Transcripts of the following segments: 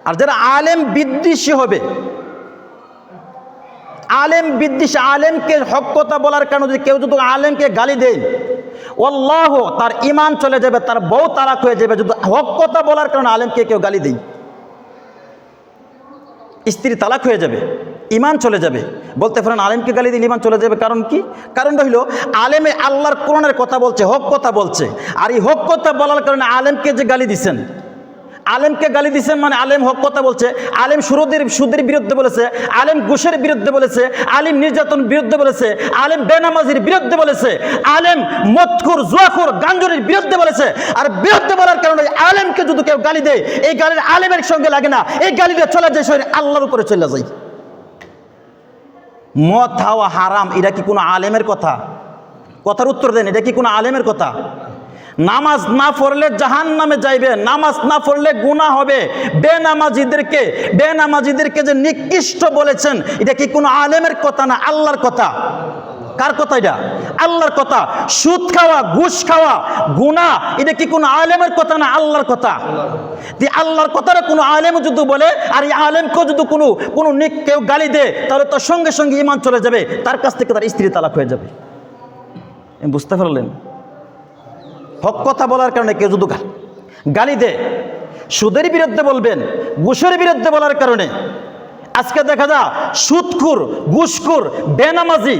আর যারা আলেম বিদ্বেষী হবে, আলেম বিদ্বেষী, আলেমকে হক কথা বলার কারণে যদি কেউ যদি আলেমকে গালি দেয়, আল্লাহ তার ঈমান চলে যাবে, তার বউ তালাক হয়ে যাবে। যদি হক কথা বলার কারণে আলেমকে কেউ গালি দেয়, স্ত্রী তালাক হয়ে যাবে, ঈমান চলে যাবে। বলতে পারেন আলেমকে গালি দিলে ঈমান চলে যাবে, কারণ কি? কারণটা হইল আলেমে আল্লাহর কোরআনের কথা বলছে, হক কথা বলছে, আর এই হক কথা বলার কারণে আলেমকে যে গালি দিচ্ছেন, আলেমকে গালি দিচ্ছেন মানে আলেম হক কথা বলছে। আলেম সুদের বিরুদ্ধে বলেছে, আলেম ঘুষের বিরুদ্ধে বলেছে, আলেম নির্যাতন বিরুদ্ধে বলেছে, আলেম বেনামাজির বিরুদ্ধে বলেছে, আলেম মদখোর জুয়াখোর গাঞ্জুরির বিরুদ্ধে বলেছে। আর বিরুদ্ধে বলার কারণে আলেমকে যদি কেউ গালি দেয়, এই গালির আলেমের সঙ্গে লাগে না, এই গালিটা চলে যায় শরীর আল্লাহর উপরে চলে যায়। মদ খাওয়া হারাম, এটা কি কোনো আলেমের কথা? কথার উত্তর দেন, এটা কি কোনো আলেমের কথা? নামাজ না পড়লে জাহান্নামে যাইবে, নামাজ না পড়লে গুনাহ হবে। বেনামাজিদেরকে যে নিকৃষ্ট বলেছেন, এটা কি কোনো আলেমের কথা না আল্লাহর কথা? কার কথা এটা? আল্লাহর কথা। সুদ খাওয়া, ঘুষ খাওয়া গুনাহ, এটা কি কোনো আলেমের কথা না আল্লাহর কথা? আল্লাহর কথাটা কোনো আলেম যদি বলে, আর এই আলেমকেও যদি কোনো কেউ গালি দেয়, তাহলে তার সঙ্গে সঙ্গে ঈমান চলে যাবে, তার কাছ থেকে তার স্ত্রী তালাক হয়ে যাবে। বুঝতে পারলেন? হক কথা বলার কারণে কেউ যদি গালি দেয়, সুদের বিরুদ্ধে বলবেন, ঘুষের বিরুদ্ধে বলার কারণে আজকে দেখা যায় সুদখোর, ঘুষখোর, বেনামাজি,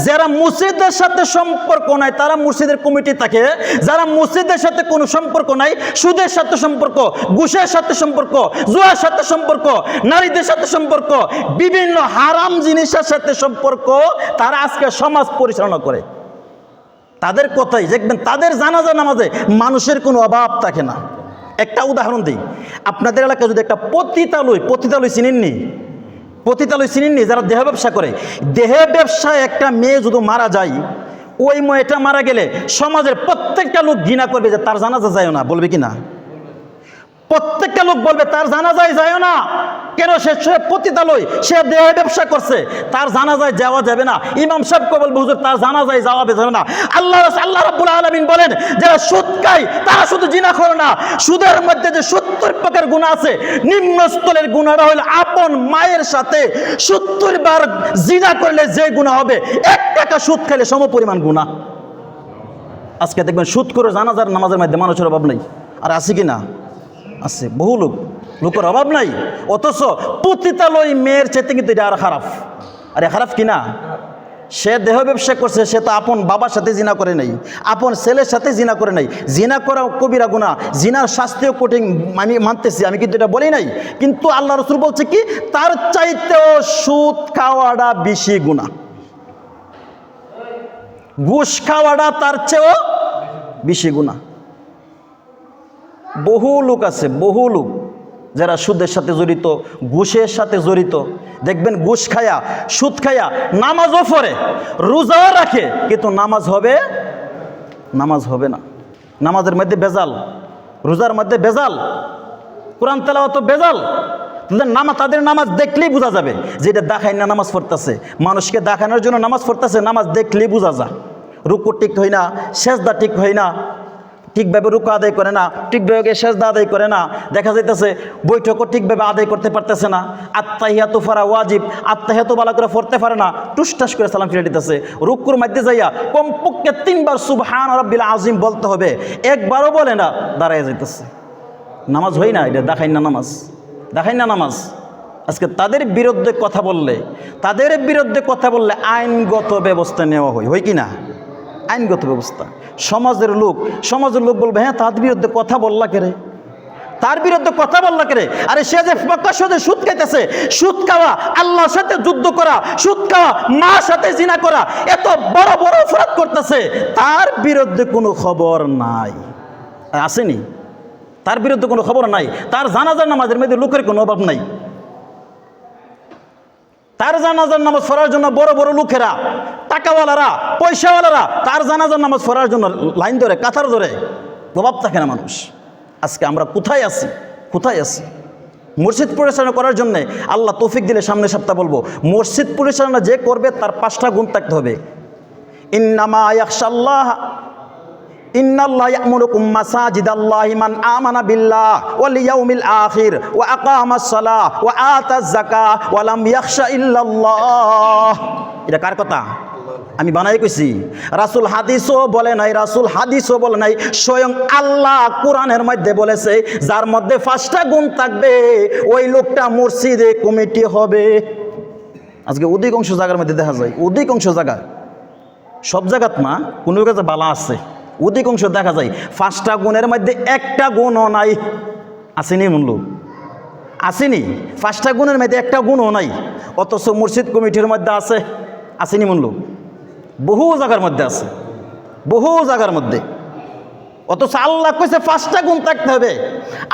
যারা মসজিদের সাথে সম্পর্ক নাই, তারা মসজিদের কমিটি থাকে। যারা মসজিদের সাথে কোনো সম্পর্ক নাই, সুদের সাথে সম্পর্ক, ঘুষের সাথে সম্পর্ক, জুয়ার সাথে সম্পর্ক, নারীদের সাথে সম্পর্ক, বিভিন্ন হারাম জিনিসের সাথে সম্পর্ক, তারা আজকে সমাজ পরিচালনা করে। তাদের কথাই দেখবেন, তাদের জানাজা নামাজে মানুষের কোনো অভাব থাকে না। একটা উদাহরণ দিই, আপনাদের এলাকায় যদি একটা পতিতালয় চিনেননি? পতিতালয় চিনেননি? যারা দেহ ব্যবসা করে, দেহ ব্যবসায় একটা মেয়ে যদি মারা যায়, ওই মেয়েটা মারা গেলে সমাজের প্রত্যেকটা লোক ঘৃণা করবে যে তার জানাজা যায় না, বলবে কি না? প্রত্যেকটা লোক বলবে তার জানাজায় যায় না। কেন? সে পতিতালয়, সে দেহ ব্যবসা করছে, তার জানাজায় যাওয়া যাবে না। ইমাম সাহেবকে বলবে হুজুর তার জানাজায় যাওয়া যাবে না। আল্লাহ রাব্বুল আলামিন বলেন, যারা সুদ খায় তারা শুধু জিনা করে না, সুদের মধ্যে যে 70 প্রকার গুনাহ আছে, নিম্ন স্তরের গুনাহটা হলো আপন মায়ের সাথে 70 বার জিনা করলে যে গুনাহ হবে, 1 টাকা সুদ খেলে সমপরিমাণ গুনাহ। আজকে দেখবেন সুদ করে জানাজার নামাজের মধ্যে মানুষের অভাব নেই। আর আছে কি না? আছে, বহু লোকের অভাব নাই। অথচ পতিতালয় মেয়ের চেতে কিন্তু এটা আর খারাপ। আরে খারাপ কিনা? সে দেহ ব্যবসা করছে, সে তো আপন বাবার সাথে জিনা করে নাই, আপন ছেলের সাথে জিনা করে নাই। জিনা করা কবিরা গুনাহ, জিনার শাস্তিও কঠিন, আমি মানতেছি, আমি কিন্তু এটা বলি নাই। কিন্তু আল্লাহ রাসূল বলছে কি, তার চাইতেও সুদ খাওয়াটা বেশি গুনাহ, ঘুষ খাওয়াটা তার চেয়েও বেশি গুনাহ। বহু লোক আছে, বহু লোক যারা সুদের সাথে জড়িত, ঘুষের সাথে জড়িত। দেখবেন ঘুষ খায়া, সুদ খায়া নামাজও পড়ে, রোজাও রাখে, কিন্তু নামাজ হবে না। নামাজের মধ্যে বেজাল, রোজার মধ্যে বেজাল, কোরআন তেলাওয়াত বেজাল। তাদের নামাজ দেখলেই বোঝা যাবে যে এটা দেখায় না নামাজ পড়তেছে, মানুষকে দেখানোর জন্য নামাজ পড়তেছে। নামাজ দেখলেই বোঝা যায়। রুকু ঠিক হয় না, সেজদা ঠিক হয় না, ঠিকভাবে রুকু আদায় করে না, ঠিকভাবে সেজদা আদায় করে না। দেখা যাইতেছে বৈঠকও ঠিকভাবে আদায় করতে পারতেছে না। আত্তাহিয়াতু ফারা ওয়াজিব, আত্তাহিয়াতু ভালো করে পড়তে পারে না, টুসটাস করে সালাম ফিরে দিতেছে। রুকুর মধ্যে যাইয়া কমপক্ষে 3 বার সুবহান রাব্বিল আযীম বলতে হবে, একবারও বলে না, দাঁড়ায় যাইতেছে। নামাজ হয় না, এটা দেখাই না নামাজ। আজকে তাদের বিরুদ্ধে কথা বললে আইনগত ব্যবস্থা নেওয়া হয় কি না? আইনগত ব্যবস্থা। সমাজের লোক বলবে, হ্যাঁ তার বিরুদ্ধে কথা বললা কেরে, আরে সে যে প্রকাশ্য যে সুদ খাইতেছে, সুদ খাওয়া, আল্লাহর সাথে যুদ্ধ করা, সুদ খাওয়া, মার সাথে জিনা করা, এত বড় বড় অপরাধ করতেছে, তার বিরুদ্ধে কোনো খবর নাই। আসেনি? তার বিরুদ্ধে কোনো খবর নাই। তার জানাজার নামাজের মধ্যে লোকের কোনো অভাব নাই। তার জানাজার নামাজ পড়ার জন্য বড় বড় লোকেরা, টাকাওয়ালারা, পয়সাওয়ালারা তার জানাজার নামাজ পড়ার জন্য লাইন ধরে, কাতার ধরে। অভাব থাকে না মানুষ। আজকে আমরা কোথায় আছি? মসজিদ পরিচালনা করার জন্য আল্লাহ তৌফিক দিলে সামনে সপ্তাহ বলবো, মসজিদ পরিচালনা যে করবে তার 5টা গুণ থাকতে হবে। ইন্নাল্লাহা ইয়া'মুরুকুম মাসাজিদাল্লাহি মান আমানা বিল্লাহ ওয়াল ইয়াউমিল আখির ওয়া আকামাস সালাহ ওয়া আতাজ যাকাহ ওয়া লাম ইয়াখশা ইল্লাল্লাহ। এটা কার কথা? আমি বানাই কইছি? রাসূল হাদিসও বলে নাই, রাসূল হাদিসও বলে নাই, স্বয়ং আল্লাহ কোরআনের মধ্যে বলেছে যার মধ্যে 5টা গুণ থাকবে ওই লোকটা মসজিদে কমিটি হবে। আজকে অধিকাংশ জায়গার মধ্যে দেখা যায়, অধিকাংশ জায়গা, সব জায়গাত না, কোনো কাজে বালা আছে, অধিকাংশ দেখা যায় 5টা গুণের মধ্যে একটা গুণও নাই। আসেনি এমন লোক? আসেনি? 5টা গুণের মধ্যে একটা গুণও নাই, অথচ মসজিদ কমিটির মধ্যে আছে। আসেনি এমন লোক? বহু জায়গার মধ্যে আছে, বহু জায়গার মধ্যে। অথচ আল্লাহ কইছে 5টা গুণ থাকতে হবে।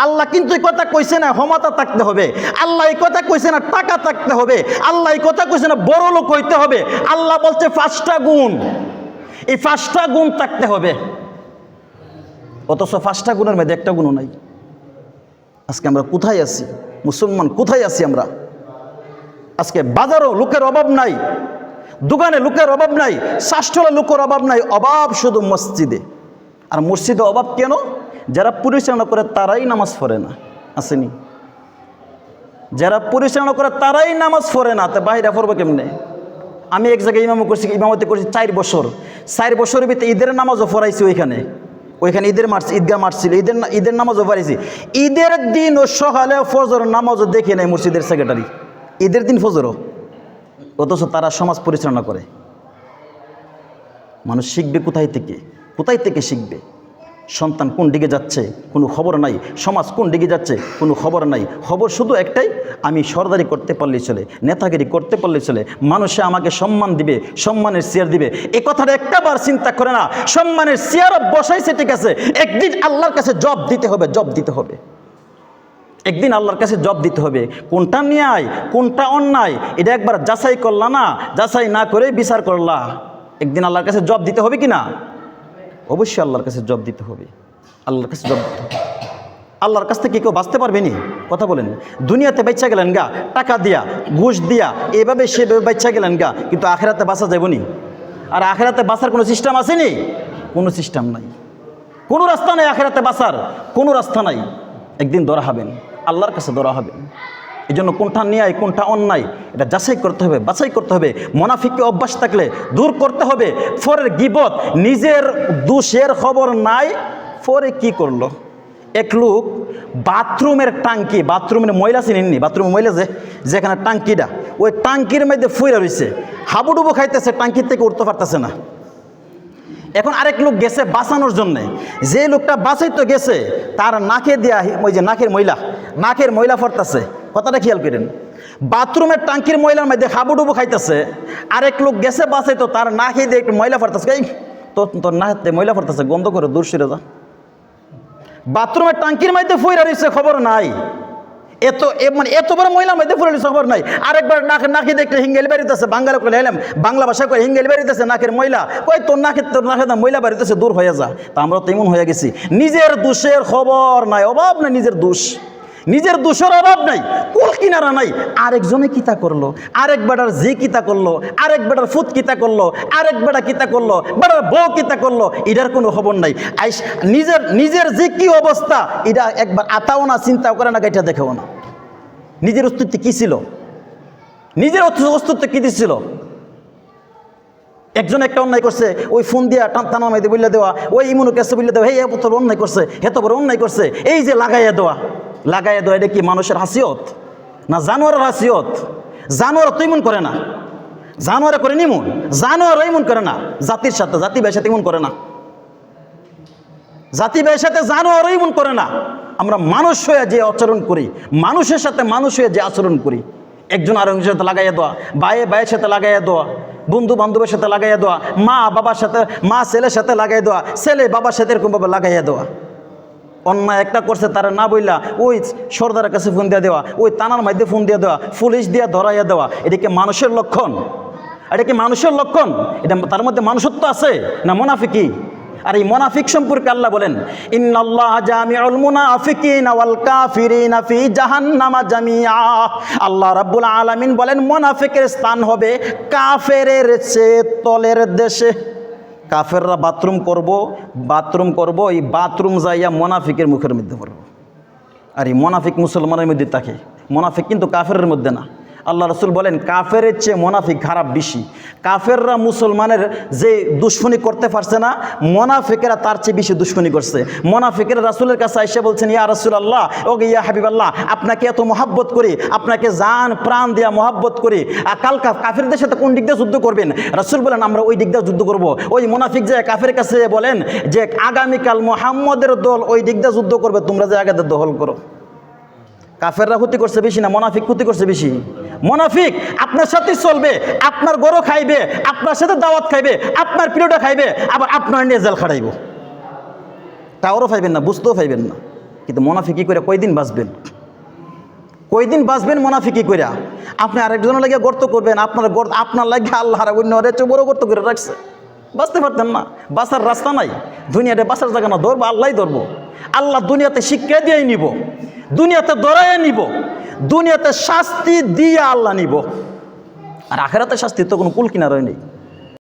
আল্লাহ কিন্তু এই কথা কইছে না ক্ষমতা থাকতে হবে, আল্লাহ এই কথা কইছে না টাকা থাকতে হবে, আল্লাহ এই কথা কইছে না বড় লোক হইতে হবে। আল্লাহ বলছে 5টা গুণ, এই 5টা গুণ থাকতে হবে। অথচ 5টা গুণের মধ্যে একটা গুণও নাই। আজকে আমরা কোথায় আছি? মুসলমান কোথায় আছি আমরা? আজকে বাজারও লোকের অভাব নাই, দোকানে লোকের অভাব নাই, শাস্ত্রে লোকের অভাব নাই, অভাব শুধু মসজিদে। আর মসজিদে অভাব কেন? যারা পরিচালনা করে তারাই নামাজ পড়ে না। আসেনি? যারা পরিচালনা করে তারাই নামাজ পড়ে না, তা বাইরে পড়বে কেমনে? আমি এক জায়গায় ইমামতি করছি 4 বছর। 4 বছরের ভিতরে ঈদের নামাজও পড়াইছি। ওইখানে ঈদের ঈদগাহ মাঠ ছিল, ঈদের নামাজও পড়াইছি। ঈদের দিন ও সকালে ফজর নামাজও দেখে নেয় মসজিদের সেক্রেটারি, ঈদের দিন ফজরও। অথচ তারা সমাজ পরিচালনা করে। মানুষ শিখবে কোথায় থেকে? কোথায় থেকে শিখবে? সন্তান কোন দিকে যাচ্ছে কোনো খবর নাই, সমাজ কোন দিকে যাচ্ছে কোনো খবর নাই। খবর শুধু একটাই, আমি সরদারি করতে পারলেই চলে, নেতাগিরি করতে পারলেই চলে, মানুষে আমাকে সম্মান দিবে, সম্মানের চেয়ার দিবে। এই কথাটা একটাবার চিন্তা করে না। সম্মানের চেয়ারও বসাইছে ঠিক আছে, একদিন আল্লাহর কাছে জব দিতে হবে, জব দিতে হবে। একদিন আল্লাহর কাছে জব দিতে হবে। কোনটা ন্যায় কোনটা অন্যায় এটা একবার যাচাই করলা না, যাচাই না করে বিচার করলা, একদিন আল্লাহর কাছে জব দিতে হবে কি না? অবশ্যই আল্লাহর কাছে জব দিতে হবে, আল্লাহর কাছে জব দিতে হবে। আল্লাহর কাছ থেকে কেউ বাঁচতে পারবে নি? কথা বলেন। দুনিয়াতে বেচা গেলেন গা টাকা দিয়া, ঘুষ দিয়া, এভাবে সেভাবে বেচা গেলেন গা, কিন্তু আখেরাতে বাঁচা যাবে নি? আর আখেরাতে বাঁচার কোনো সিস্টেম আসেনি? কোনো সিস্টেম নাই, কোনো রাস্তা নাই আখেরাতে বাঁচার, কোনো রাস্তা নাই। একদিন ধরা হবেন, আল্লাহর কাছে ধরা হবেন। এই জন্য কোনটা ন্যায় কোনটা অন্যায় এটা যাচাই করতে হবে, বাছাই করতে হবে। মুনাফিককে অভ্যাস থাকলে দূর করতে হবে। পরের গীবত, নিজের দোষের খবর নাই, পরে কি করলো। এক লোক বাথরুমের টাঙ্কি, বাথরুমের ময়লা চিনেননি? বাথরুমের ময়লা যেখানে টাঙ্কিটা, ওই টাঙ্কির মধ্যে ফুইরা রয়েছে, হাবুডুবু খাইতেছে, টাঙ্কির থেকে উঠতে পারতেছে না। এখন আরেক লোক গেছে বাঁচানোর জন্যে, যে লোকটা বাঁচাইতে গেছে তার নাকে দেয়া ওই যে নাকের ময়লা ফরতেছে। কথাটা খেয়াল করেন। বাথরুমের টাঙ্কির ময়লার মধ্যে হাবুডুবু খাইতেছে, আরেক লোক গেছে বাঁচাইতো, তার নাকে দিয়ে একটু ময়লা ফরতেছে। এই তোর নাকে ময়লা ফরতেছে, গন্ধ করে দূর সরে যা। বাথরুমের টাঙ্কির মধ্যে ফুইরা রয়েছে, খবর নাই। এত বড় ময়লার মধ্যে ফুইরা রয়েছে, খবর নাই। আরেকবার নাকে দেখতে হিঙ্গেল বেরিতেছে, বাংলা করে এলাম, বাংলা ভাষা করে হিঙ্গেল বেরিতেছে, নাকের ময়লা। ওই তোর নাকে ময়লা বেরিতেছে, দূর হয়ে যা। তা আমরা তো এমন হয়ে গেছি, নিজের দোষের খবর নাই, অভাব নাই নিজের দোষ, নিজের দোষের অভাব নাই, কুল কিনারা নাই। আরেকজনে কিতা করলো, আরেক বেটার জি কিতা করলো, আরেক বেটার ফুত কিতা করলো, আরেক বেটা কিতা করলো, বেটার বউ কিতা করলো, এটার কোনো খবর নাই। নিজের যে কি অবস্থা এটা একবার আতাও না, চিন্তাও করে না, এটা দেখেও না। নিজের অস্তিত্ব কি ছিল, নিজের অস্তিত্ব কি ছিল। একজন একটা অন্যায় করছে, ওই ফোন দিয়া টানা মাইতে বললে দেওয়া, ওই ইমুনের কাছে বললে দেওয়া, হে তোর অন্যায় করছে, হে তো বড় অন্যায় করছে, এই যে লাগাইয়া দেওয়া। এটা কি মানুষের হাসিয়ত না জানোয়ারের হাসিয়ত? জানোয়ার তো ইমন করে না, জানোয়ারে করে নিমন, জানোয়ার ইমন করে না। জাতির সাথে জাতি ভাইয়ের সাথে ইমন করে না, জাতি ভাইয়ের সাথে জানোয়ার ইমন করে না। আমরা মানুষ হয়ে যে আচরণ করি, মানুষের সাথে মানুষ হয়ে যে আচরণ করি, একজন আরেকজনের সাথে লাগাইয়া দেওয়া, ভাইয়ের সাথে লাগাইয়া দেওয়া, বন্ধু বান্ধবের সাথে লাগাইয়া দেওয়া, মা বাবার সাথে, মা ছেলের সাথে লাগাই দেওয়া, ছেলে বাবার সাথে এরকমভাবে লাগাইয়া দেওয়া। অন্যায় একটা করছে তারা না বললা ওই সর্দারের কাছে ফোন দিয়ে দেওয়া, ওই থানার মধ্যে ফোন দিয়ে দেওয়া, পুলিশ দিয়ে ধরাইয়া দেওয়া। এটা কি মানুষের লক্ষণ? এটা কি মানুষের লক্ষণ? এটা তার মধ্যে মানুষত্ব আছে না মুনাফিকি? আর এই মুনাফিক সম্পর্কে আল্লাহ বলেন, ইন্নাল্লাহা জামিউল মুনাফিকিনা ওয়াল কাফিরিনা ফি জাহান্নামা জামিআ। আল্লাহ রাব্বুল আলামিন বলেন মুনাফিকের স্থান হবে কাফেরের চেয়ে তলের দেশে। কাফেররা বাথরুম করব, এই বাথরুম যাইয়া মোনাফিকের মুখের মধ্যে পড়ব। আর এই মোনাফিক মুসলমানের মধ্যে থাকে, মোনাফিক কিন্তু কাফেরের মধ্যে না। আল্লাহ রসুল বলেন কাফেরের চেয়ে মোনাফিক খারাপ বেশি। কাফেররা মুসলমানের যে দুশ্মনী করতে পারছে না, মোনাফিকেরা তার চেয়ে বেশি দুশ্মনী করছে। মোনাফিকেরা রাসূলের কাছে এসে বলছেন, ইয়া রাসূলুল্লাহ, ওকে ইয়া হাবিবাল্লাহ, আপনাকে এত মহাব্বত করি, আপনাকে জান প্রাণ দিয়া মহাব্বত করি, কাল কাফেরদের সাথে কোন দিক দিয়ে যুদ্ধ করবেন? রাসূল বলেন আমরা ওই দিক দিয়ে যুদ্ধ করব। ওই মোনাফিক যে কাফের কাছে বলেন যে আগামীকাল মুহাম্মদের দল ওই দিক দিয়ে যুদ্ধ করবে, তোমরা যে আগে দখল করো। কাফেররা ক্ষতি করছে বেশি না মোনাফিক ক্ষতি করছে বেশি? মোনাফিক আপনার সাথে চলবে, আপনার গরু খাইবে, আপনার সাথে দাওয়াত খাইবে, আপনার প্রিয়টা খাইবে, আবার আপনার নিয়ে জেল খাটাইব। টাওয়ারও পাইবেন না, বুঝতেও পাইবেন না। কিন্তু মোনাফিকি করে কয়দিন বাঁচবেন? কয়দিন বাঁচবেন মোনাফিকি করে? আপনি আরেকজনের লাগে গর্ত করবেন, আপনার লাগে আল্লাহ অন্য বড় গর্ত করে রাখছে, বাঁচতে পারতেন না। বাঁচার রাস্তা নাই, দুনিয়াতে বাঁচার জায়গা না, ধরবো আল্লাহই ধরবো। আল্লাহ দুনিয়াতে শিক্ষা দিয়েই নিব, দুনিয়াতে দৌড়াইয়া নিব, দুনিয়াতে শাস্তি দিয়ে আল্লাহ নিব। আর আখেরাতে শাস্তির তো কোনো কুল কিনারাই নেই।